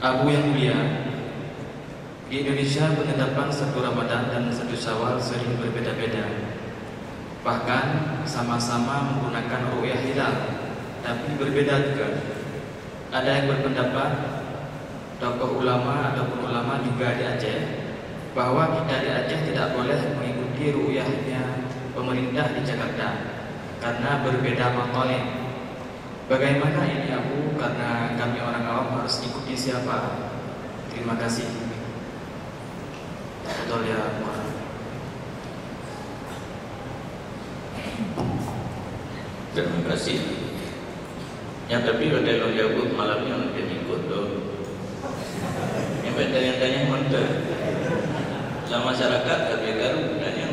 Abu yang mulia, di Indonesia penetapan 1 Ramadan dan 1 Syawal sering berbeda-beda. Bahkan sama-sama menggunakan ru'yah hilal, tapi berbeda juga. Ada yang berpendapat, tokoh ulama ataupun ulama juga di Aceh, bahwa kita di Aceh tidak boleh mengikuti ru'yahnya pemerintah di Jakarta karena berbeda matoleh. Bagaimana ini Abu? Karena kami orang awam harus ikuti siapa? Terima kasih. Betul ya, Pak. Terima kasih. Yang tapi ada yang jawab malamnya nanti ikut tuh. Yang beda yang tanya mana? Sama masyarakat tapi baru tanya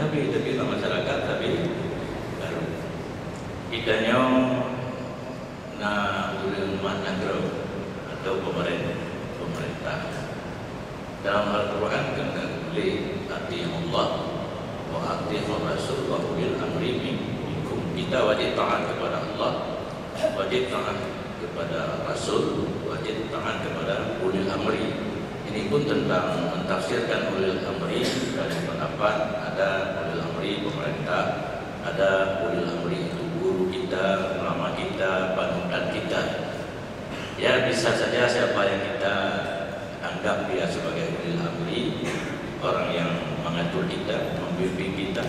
tapi sama masyarakat tapi baru. Kitanya na ulil managro atau pemerintah dalam hal Quran kan boleh ati Allah wa ati Rasul wa ulil amri minkum. Kita wajib taat kepada Allah, wajib taat kepada Rasul, wajib taat kepada ulil amri. Ini pun tentang mentafsirkan ulil amri. Dari pendapat ada ulil amri pemerintah, ada ulil amri itu guru kita, ulama kita, panutan kita. Ya bisa saja siapa yang kita anggap dia sebagai ulil amri, orang yang mengatur kita, membimbing kita.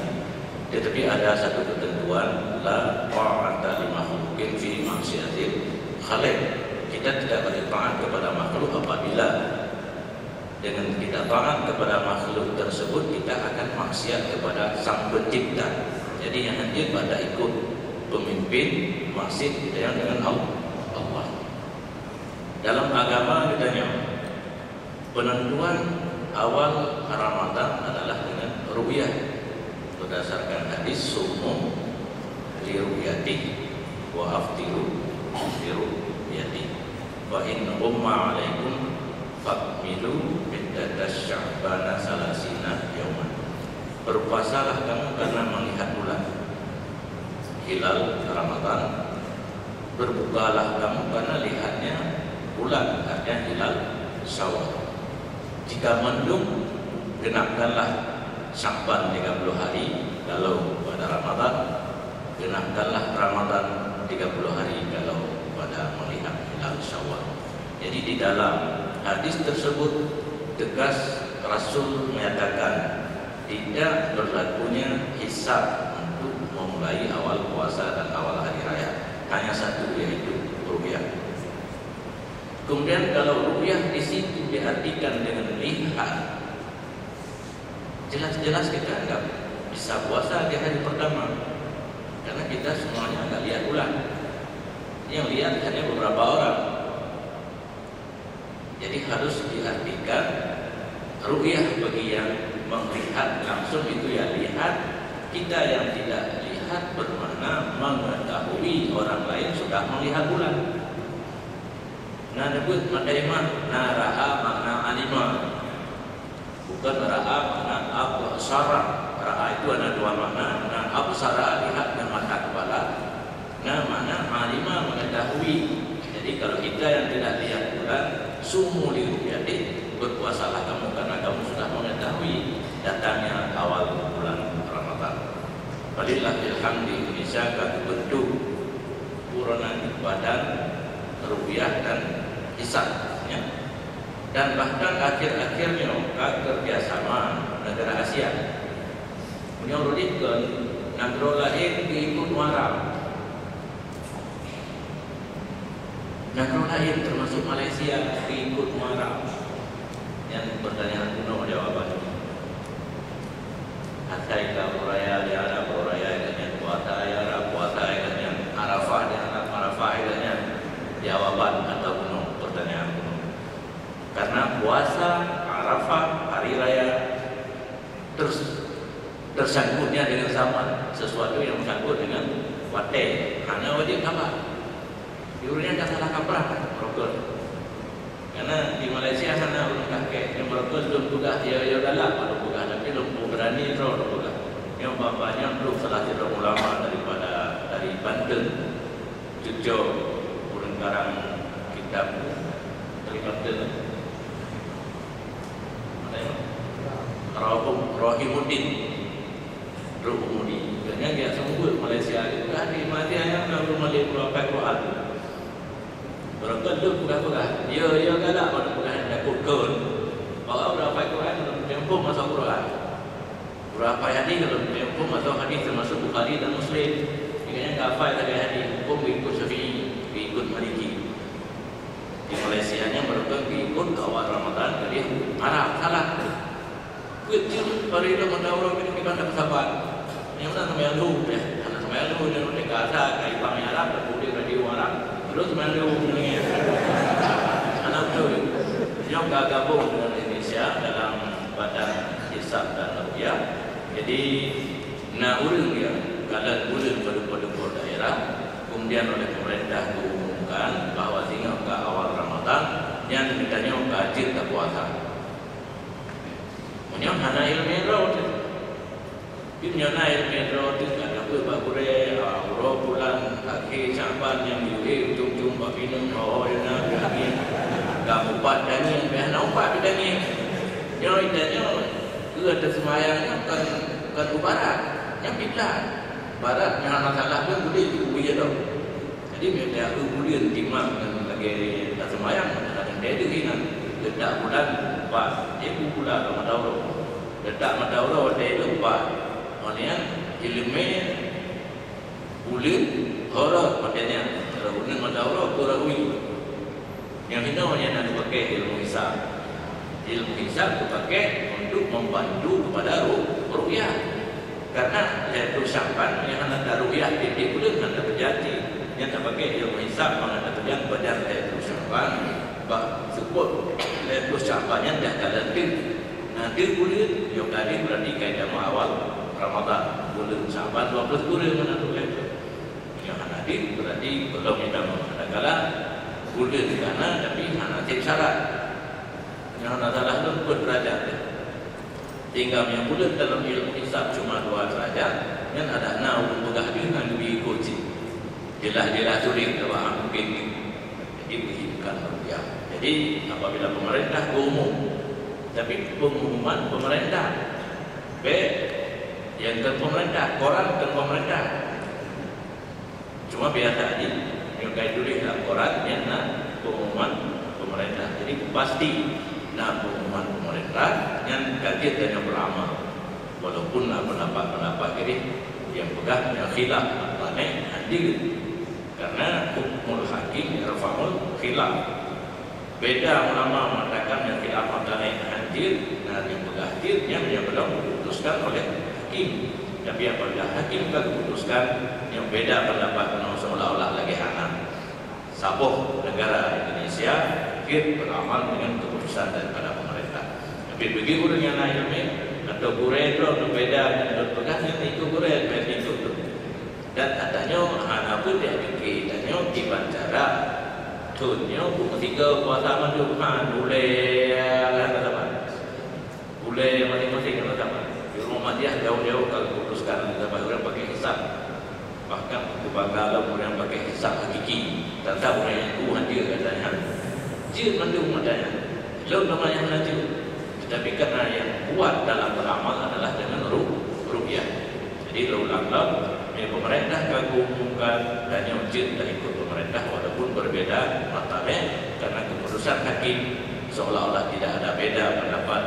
Tetapi ada satu ketentuan, la ta'ata li makhluqin fi maksiatil khaliq. Kita tidak boleh taat kepada makhluk apabila dengan kita taat kepada makhluk tersebut kita akan maksiat kepada Sang Pencipta. Jadi yang hadir pada ikut pemimpin maksiat kita yang dengan Allah. Dalam agama katanya penentuan awal Ramadan adalah dengan ru'yah berdasarkan hadis sumu li ru'yati wa aftiru li ru'yati wa in umma alaikum fakmilu iddatas sya'bana salasina yauman. Berpuasalah kamu karena melihat bulan hilal Ramadan, berbukalah kamu karena lihatnya bulan artinya hilal Syawal. Jika mendung genapkanlah Sya'ban 30 hari. Kalau pada Ramadan genapkanlah Ramadan 30 hari kalau pada melihat hilal Syawal. Jadi di dalam hadis tersebut tegas Rasul menyatakan tidak berlakunya hisab untuk memulai awal puasa dan awal hari raya. Hanya satu, yaitu ru'yah. Kemudian kalau ru'yah di situ diartikan dengan lihat, jelas-jelas kita enggak bisa puasa di hari pertama karena kita semuanya enggak lihat bulan. Yang lihat hanya beberapa orang. Jadi harus diartikan ru'yah bagi yang melihat langsung itu ya lihat. Kita yang tidak lihat bermakna mengetahui orang lain sudah melihat bulan. Nah disebut makaimah, nah ra'a makna alima, bukan ra'a makna absara. Ra'a itu ada dua makna. Nah absara lihat dengan mata kepala, nah makna alima mengetahui. Jadi kalau kita yang tidak lihat bulan, sumu li ru'yati, berpuasalah kamu karena kamu sudah mengetahui datangnya awal bulan Ramadan. Walillahil hamdi, Indonesia satu bentuk puranan badan ru'yah dan hisab ya. Dan bahkan akhir-akhirnya kerjasama negara Asia menyuruhkan negara lain diikut waram. Negara lain termasuk Malaysia diikut waram. Yang pertanyaan kuno jawabannya. Ataika uraya di Arab, uraya dengan puasa ya Arab, puasa dengan Arafah di Arab, Arafah dengan jawaban atau kuno pertanyaan kuno. Karena puasa Arafah hari raya terus tersangkutnya dengan zaman, sesuatu yang sangkut dengan wate, hanya wajib kabar. Diurutnya tak salah kaprah merokok. Karena di Malaysia hanya orang kakek yang merokok belum buka, ya udahlah baru buka, tapi belum berani terus buka. Yang bapaknya belum salah tidak ulama dari Banten, Jogja, Karang kitab dari Banten. Mana ya? Rahimuddin. Rahimuddin. Kerana dia sungguh Malaysia itu kan di Malaysia yang kalau Malaysia berapa Quran. Berapa tu bukan. Ya galak pada bukan ada Quran. Kalau berapa Quran tempoh masuk Quran. Berapa hadis kalau tempoh masuk hadis termasuk Bukhari dan Muslim. Jika enggak hafal tadi hadis, hukum ikut Syafi'i, ikut Maliki. Di Malaysia nya mereka ikut awal Ramadan jadi Arab salah. Kecil hari Ramadan orang ini kita tak sabar. Yang mana sama yang lu ya, anak sama yang lu dan mereka kata kayak pami Arab dan boleh radio Arab. Terus sama yang lu ni, anak tu yang gabung dengan Indonesia dalam badan hisab dan rupiah. Jadi nak urang dia kalau urang pada daerah, kemudian oleh pemerintah diumumkan bahawa tinggal ke awal Ramadan yang ditanya kaji tak puasa. Punya hana ilmu tu. Punya hana ilmu tu kan apa bagure bulan akhir Syaban yang diuji ujung-ujung minum rohana lagi. Kamu empat dani, biasa empat dani. Yang idanya ke atas semayangnya kan barat, yang barat. Barat yang anak salah pun boleh diuji dah. Jadi mereka boleh timang lagi atas semayang dan dia dengan letak bulan empat, bulan Ramadan. Letak Ramadan dia empat. Maksudnya ilmu bulan horor maknanya kalau bulan Ramadan kurawui. Yang ini hanya nak dipakai ilmu hisab. Ilmu hisab dipakai untuk membantu kepada ruqyah. Karena yaitu Syaban yang ada ruqyah di bulan ada terjadi. Yang tak pakai ilmu hisab mana terjadi pada yaitu Syaban. Bah sebut yaitu Syaban yang dah kalendir. Nanti bulan yang tadi berarti kaitan awal Ramadan. Bulan Syaban 12 bulan mana tu itu. Yang ada berarti belum kita mengadakalah bulan di sana tapi hanya syarat. Yang hanya salah itu derajat. Tinggal yang bulan dalam ilmu hisab cuma 2 derajat. Yang ada 6 pegah dengan lebih kunci. Jelas-jelas sulit kalau mungkin. Jadi bukan rupiah. Jadi apabila pemerintah umum, tapi pengumuman pemerintah, yang ke pemerintah, koran ke pemerintah. Cuma biasa aja. Yang kait tulis dalam koran yang nak pengumuman pemerintah. Jadi pasti nak pengumuman pemerintah yang kajian dan yang beramal. Walaupun nak pendapat-pendapat ini yang pegang yang khilaf maknanya hadir. Karena hukumul hakim yarfa'ul khilaf. Beda ulama mengatakan yang khilaf maknanya hadir dan yang pegang hadir yang belum diputuskan oleh hakim. Tapi apabila hakim telah memutuskan yang beda pendapat seolah-olah lagi anak sabuh negara Indonesia kita beramal dengan keputusan daripada pemerintah. Tapi bagi orang yang lain atau gureh itu berbeda dan berpegang yang itu gureh itu tu. Dan katanya anak pun dia fikir katanya dibacara tunnya buku 3 puasa maju boleh apa boleh masing-masing apa Muhammadiyah jauh-jauh kalau putuskan zaman orang pakai hisab. Bahkan kebanggaan orang pakai hisab hakiki. Tak tahu orang yang Tuhan dia katanya. Dia mandung adanya. Lalu namanya nanti. Tetapi karena yang kuat dalam beramal adalah dengan ruqyah. Jadi ulang-ulang pemerintah mengumumkan dan yang jin dah ikut pemerintah walaupun berbeda matanya karena keputusan hakim seolah-olah tidak ada beda pendapat.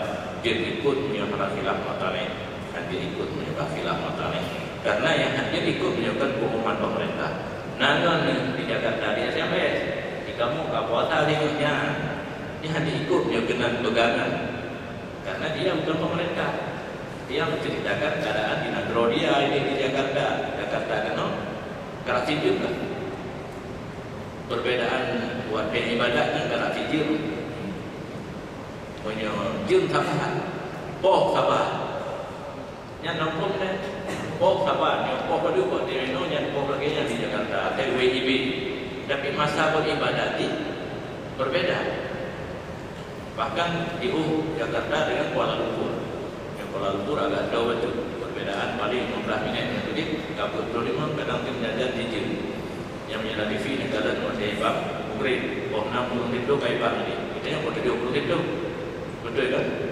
Dia ikut menyebabkan khilaf matanya. Dia ikut menyebabkan khilaf matanya. Karena yang dia ikut menyebabkan pengumuman pemerintah. Nana di Jakarta dia SMS. Jika kamu tak puasa tengoknya. Dia hanya ikut menyebabkan pegangan. Karena dia bukan pemerintah. Dia menceritakan keadaan di negara dia ini di Jakarta. Jakarta kan Karachi juga. Perbedaan buat ibadat dengan Karachi juga. Punya jin sabar, poh sabar. Yang nampak ni, poh sabar. Yang poh pada buat dia ni, yang poh lagi yang di Jakarta, TWIB. Tapi masa beribadat ni berbeda. Bahkan di Jakarta dengan Kuala Lumpur. Yang Kuala Lumpur agak jauh itu. Perbedaan paling 15 minit. Jadi 45 kadang tim jajan di jin. Yang menyala TV negara Malaysia maghrib, oh 60 menit dulu kayak Pak ini. Kita yang pada 20 menit dulu. Betul kan?